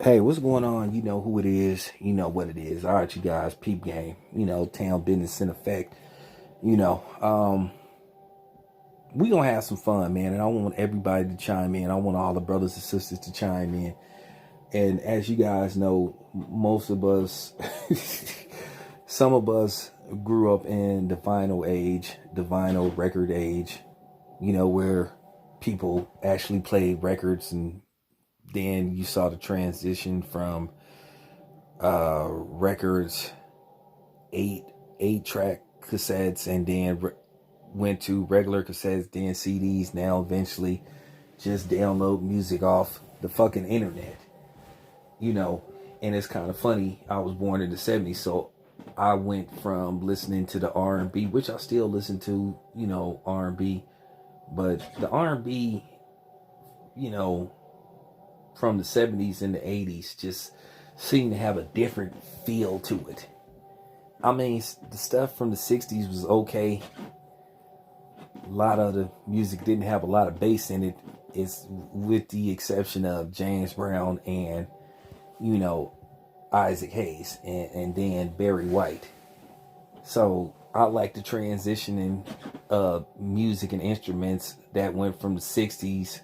Hey, what's going on? You know who it is. You know what it is. All right, you guys, peep game. Town business in effect. You know, um, we gonna have some fun, man. And I want everybody to chime in. I want all the brothers and sisters to chime in. And as you guys know, most of us, some of us grew up in the vinyl age, the vinyl record age. Where people actually played records, and then you saw the transition from records, eight eight track cassettes, and then went to regular cassettes, then CDs. Now eventually, just download music off the fucking internet. You know, and it's kind of funny. I was born in the '70s, so I went from listening to the R&B, which I still listen to. R&B, but the R&B, you know, from the '70s and the '80s just seemed to have a different feel to it. I mean, the stuff from the '60s was okay. A lot of the music didn't have a lot of bass in it. It's with the exception of James Brown and, you know, Isaac Hayes and then Barry White. So I like the transitioning of music and instruments that went from the '60s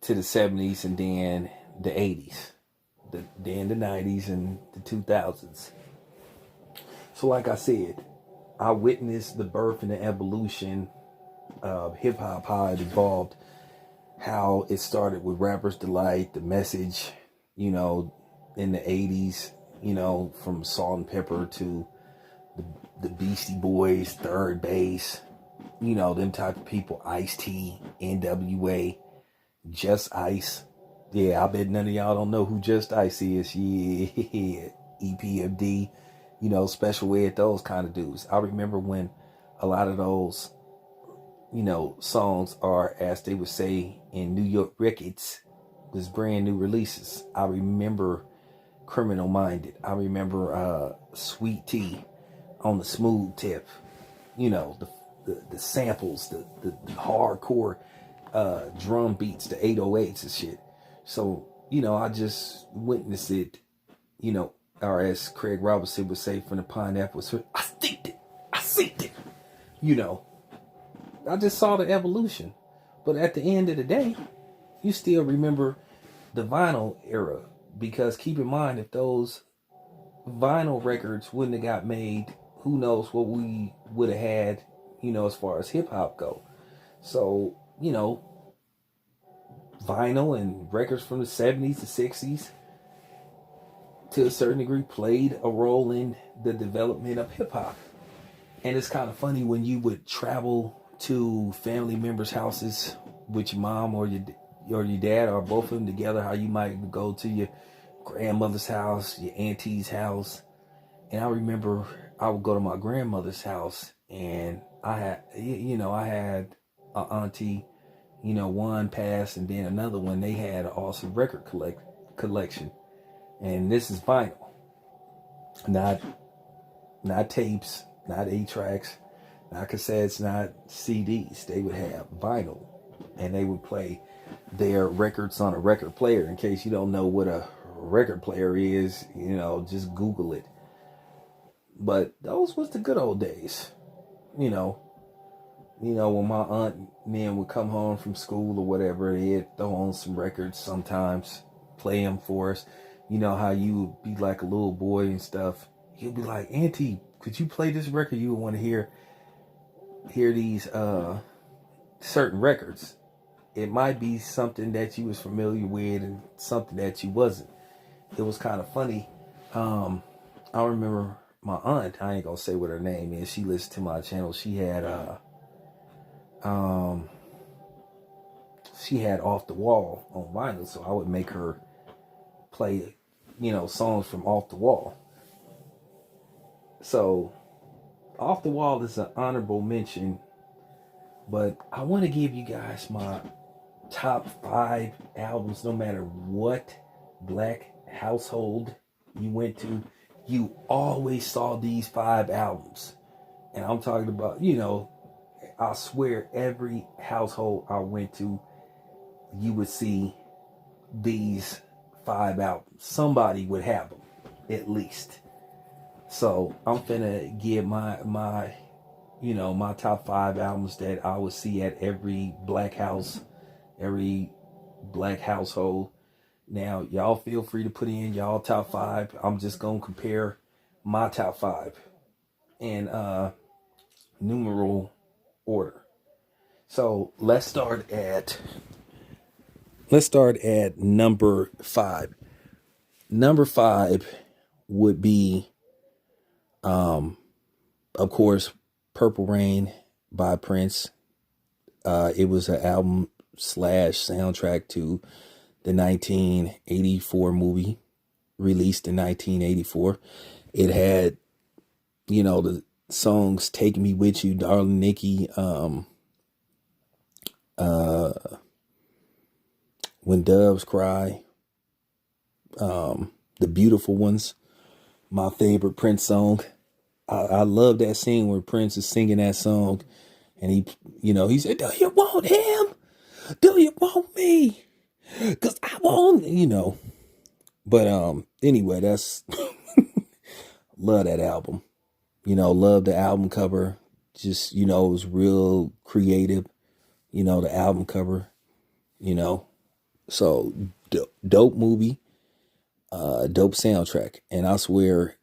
to the '70s and then the '80s, then the '90s and the 2000s. So, like I said, I witnessed the birth and the evolution of hip hop, how it evolved, how it started with Rapper's Delight, the message, you know, in the '80s, from Salt and Pepper to the Beastie Boys, Third Base, them type of people, Ice-T, NWA, Just Ice. Yeah, I bet none of y'all don't know who Just Ice is. Yeah, EPMD, special ed, those kind of dudes. I remember when a lot of those, songs are, as they would say in New York records, was brand new releases. I remember Criminal Minded. I remember Sweet Tea on the Smooth Tip. The samples, the hardcore drum beats, the 808s and shit. So, I just witnessed it, or as Craig Robinson would say from the Pineapple, I synced it. I synced it. You know, I just saw the evolution. But at the end of the day, you still remember the vinyl era. Because keep in mind, if those vinyl records wouldn't have got made, who knows what we would have had, as far as hip hop go. So, vinyl and records from the '70s to '60s, to a certain degree, played a role in the development of hip hop. And it's kind of funny when you would travel to family members' houses with your mom or your dad or both of them together, how you might go to your grandmother's house, your auntie's house. And I remember I would go to my grandmother's house, and I had an auntie, one passed, and then another one, they had an awesome record collection. And this is vinyl, not tapes, not 8 tracks, not cassettes, not CDs. They would have vinyl, and they would play their records on a record player. In case you don't know what a record player is, just Google it. But those was the good old days. You know, when my aunt and them would come home from school or whatever, they'd throw on some records sometimes, play them for us. You know how you would be like a little boy and stuff. You'd be like, Auntie, could you play this record? You would want to hear these certain records. It might be something that you was familiar with and something that you wasn't. It was kind of funny. I remember my aunt, I ain't gonna say what her name is. She listened to my channel. Um she had Off the Wall on vinyl, so I would make her play, songs from Off the Wall. So Off the Wall is an honorable mention, but I want to give you guys my top 5 albums. No matter what black household you went to, you always saw these 5 albums. And I'm talking about, I swear every household I went to, you would see these 5 albums. Somebody would have them, at least. So I'm finna give my my top 5 albums that I would see at every black house, every black household. Now, y'all feel free to put in y'all top 5. I'm just gonna compare my top 5 in numeral order. So let's start at number 5. Number 5 would be, of course, Purple Rain by Prince. It was an album / soundtrack to the 1984 movie, released in 1984. It had, the songs "Take Me With You," "Darling Nikki," "When Doves Cry," "The Beautiful Ones," my favorite Prince song. I love that scene where Prince is singing that song, and he said, "Do you want him? Do you want me? 'Cause I want." But anyway, that's love that album. Love the album cover. Just, it was real creative. The album cover. So dope movie, dope soundtrack. And I swear,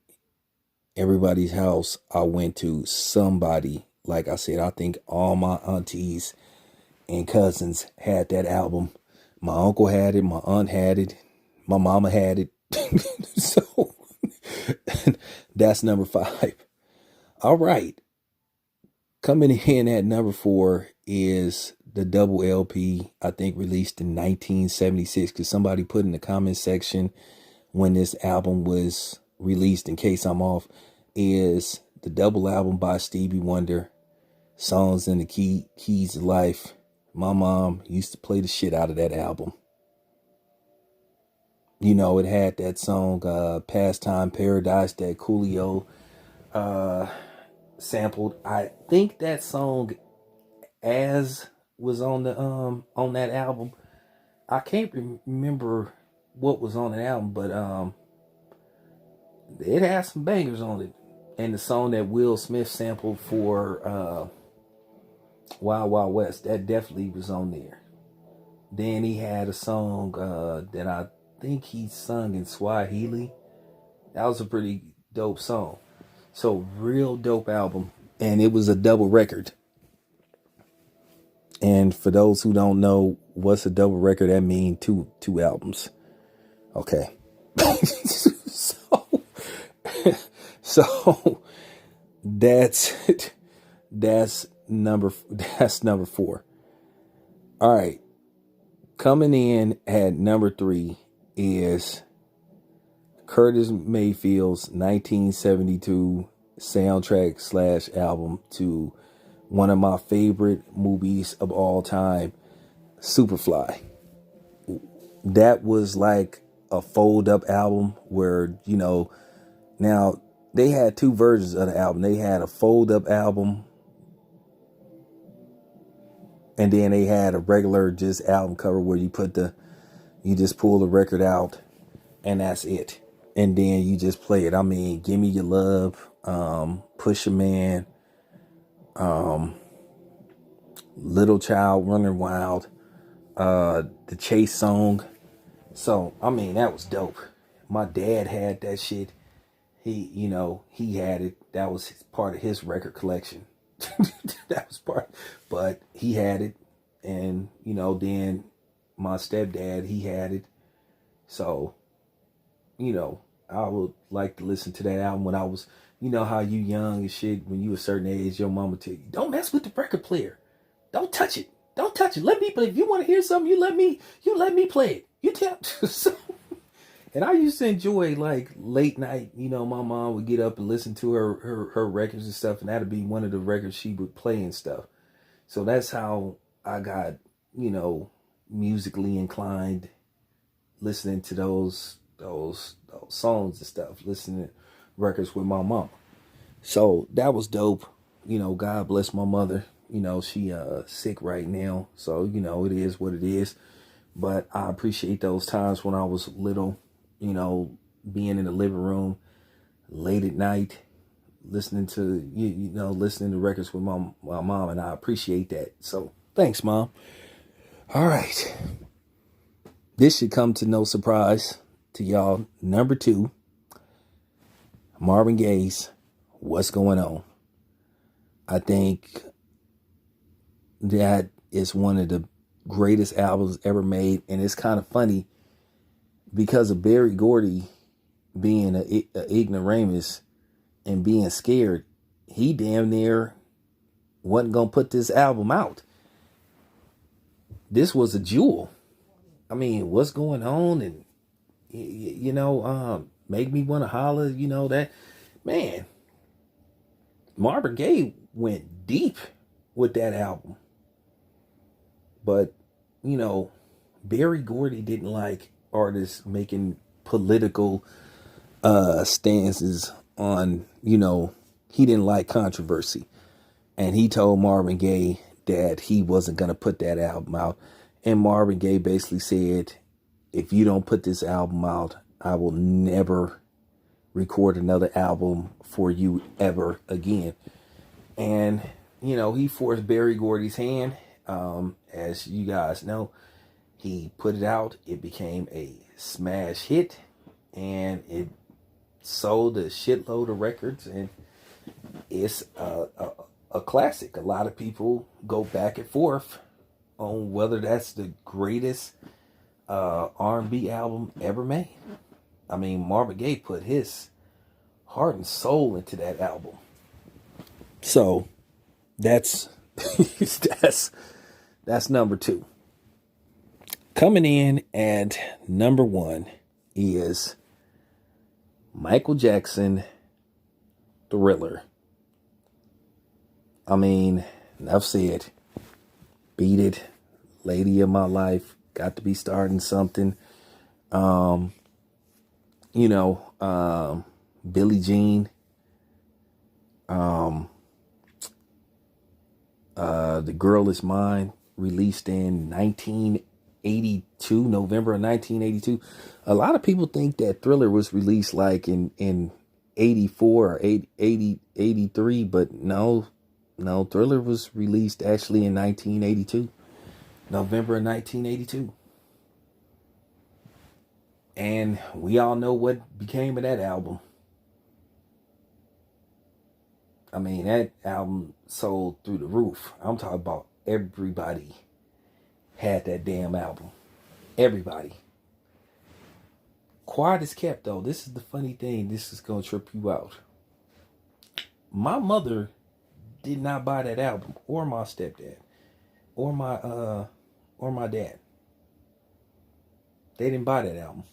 everybody's house I went to, somebody, like I said, I think all my aunties and cousins had that album. My uncle had it, my aunt had it, my mama had it. So that's number 5. All right. Coming in at number 4 is the double LP, I think released in 1976, because somebody put in the comment section when this album was released, in case I'm off, is the double album by Stevie Wonder, Songs in the Keys of Life. My mom used to play the shit out of that album. It had that song, Pastime Paradise, that Coolio sampled. I think that song as was on that album. I can't remember what was on the album, but it has some bangers on it. And the song that Will Smith sampled for Wild Wild West, that definitely was on there. Then he had a song that I think he sung in Swahili. That was a pretty dope song. So real dope album. And it was a double record. And for those who don't know what's a double record, that means two albums. Okay. So that's number 4. All right. Coming in at number 3 is Curtis Mayfield's 1972 soundtrack / album to one of my favorite movies of all time, Superfly. That was like a fold up album where, now they had 2 versions of the album. They had a fold up album, and then they had a regular just album cover where you just pull the record out and that's it. And then you just play it. I mean, Give Me Your Love, Pusha Man, Little Child, Running Wild, the Chase song. So, I mean, that was dope. My dad had that shit. He had it. That was part of his record collection. That was but he had it. And, then my stepdad, he had it. So, I would like to listen to that album when I was, how you young and shit, when you a certain age, your mama tell you, don't mess with the record player. Don't touch it. Don't touch it. Let me play. If you want to hear something, you let me play it. You tell. So, and I used to enjoy like late night, my mom would get up and listen to her records and stuff, and that'd be one of the records she would play and stuff. So that's how I got, musically inclined, listening to those songs and stuff, listening to records with my mom. So that was dope. God bless my mother. She sick right now. So, it is what it is. But I appreciate those times when I was little, being in the living room late at night, listening to listening to records with my mom, and I appreciate that. So thanks, Mom. All right, this should come to no surprise to y'all. Number 2, Marvin Gaye's "What's Going On." I think that is one of the greatest albums ever made, and it's kind of funny because of Berry Gordy being a ignoramus and being scared. He damn near wasn't gonna put this album out. This was a jewel. I mean, what's going on, and make me want to holler. That man, Marvin Gaye went deep with that album, but Berry Gordy didn't like artists making political stances on. He didn't like controversy. And he told Marvin Gaye that he wasn't going to put that album out. And Marvin Gaye basically said, if you don't put this album out, I will never record another album for you ever again. And, he forced Berry Gordy's hand. As you guys know, he put it out. It became a smash hit. And it sold a shitload of records. And it's a classic. A lot of people go back and forth on whether that's the greatest R&B album ever made. I mean, Marvin Gaye put his heart and soul into that album. So that's that's number 2. Coming in at number 1 is Michael Jackson, Thriller. I mean, enough said. Beat It, Lady of My Life, got to be starting something. Billie Jean. The Girl Is Mine, released in 1982, November of 1982. A lot of people think that Thriller was released like in 84 or 83, but no, Thriller was released actually in 1982, November of 1982. And we all know what became of that album. I mean, that album sold through the roof. I'm talking about everybody had that damn album. Everybody. Quiet as kept, though. This is the funny thing. This is going to trip you out. My mother did not buy that album, or my stepdad, or my dad. They didn't buy that album.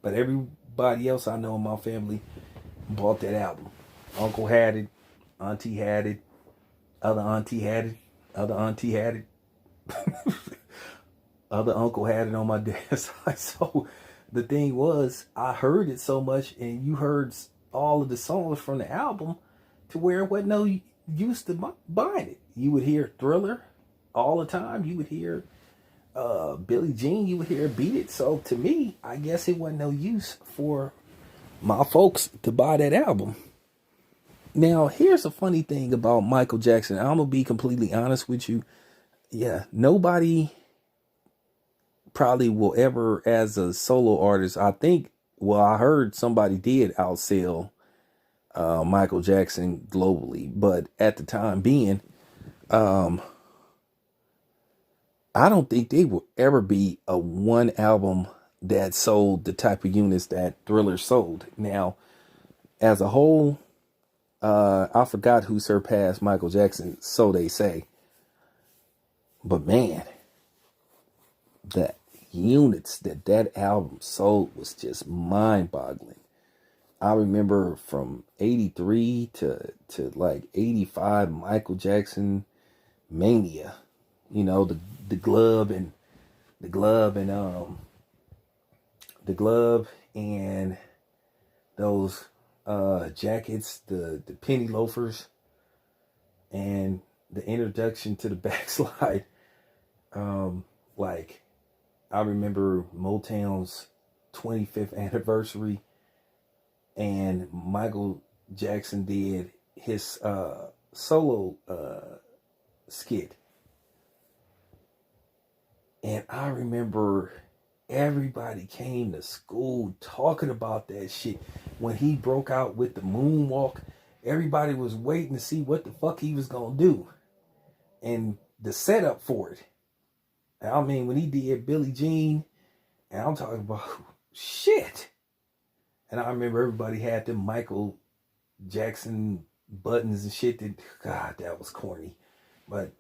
But everybody else I know in my family bought that album. Uncle had it, auntie had it, other auntie had it, other auntie had it, other uncle had it on my dad's side. So the thing was, I heard it so much, and you heard all of the songs from the album to where it wasn't no use to buying it. You would hear Thriller all the time. You would hear Billie Jean. You would hear Beat It. So to me, I guess it wasn't no use for my folks to buy that album. Now, here's a funny thing about Michael Jackson. I'm going to be completely honest with you. Yeah, nobody probably will ever, as a solo artist, I heard somebody did outsell Michael Jackson globally. But at the time being, I don't think they will ever be a one album that sold the type of units that Thriller sold. Now, as a whole, I forgot who surpassed Michael Jackson, so they say. But man, the units that album sold was just mind-boggling. I remember from 83 to like 85, Michael Jackson mania. The glove and those jackets, the penny loafers, and the introduction to the backslide. Like I remember Motown's 25th anniversary, and Michael Jackson did his solo skit. And I remember everybody came to school talking about that shit. When he broke out with the moonwalk, everybody was waiting to see what the fuck he was gonna do. And the setup for it. I mean, when he did Billie Jean, and I'm talking about shit. And I remember everybody had them Michael Jackson buttons and shit. God, that was corny. But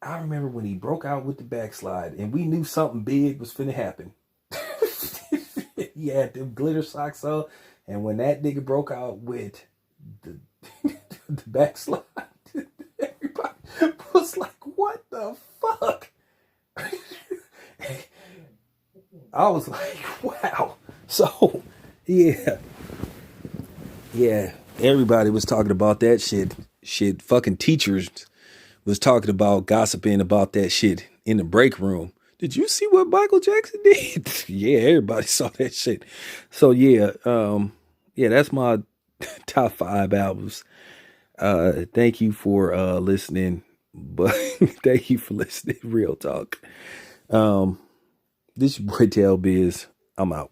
I remember when he broke out with the backslide, and we knew something big was finna happen. He had them glitter socks on, and when that nigga broke out with the the backslide, everybody was like, "What the fuck?" I was like, "Wow." So, yeah, everybody was talking about that shit. Fucking teachers was talking about gossiping about that shit in the break room. Did you see what Michael Jackson did? Yeah, everybody saw that shit. So yeah, that's my top 5 albums. Thank you for listening, but thank you for listening. Real talk. This your boy Tail Biz. I'm out.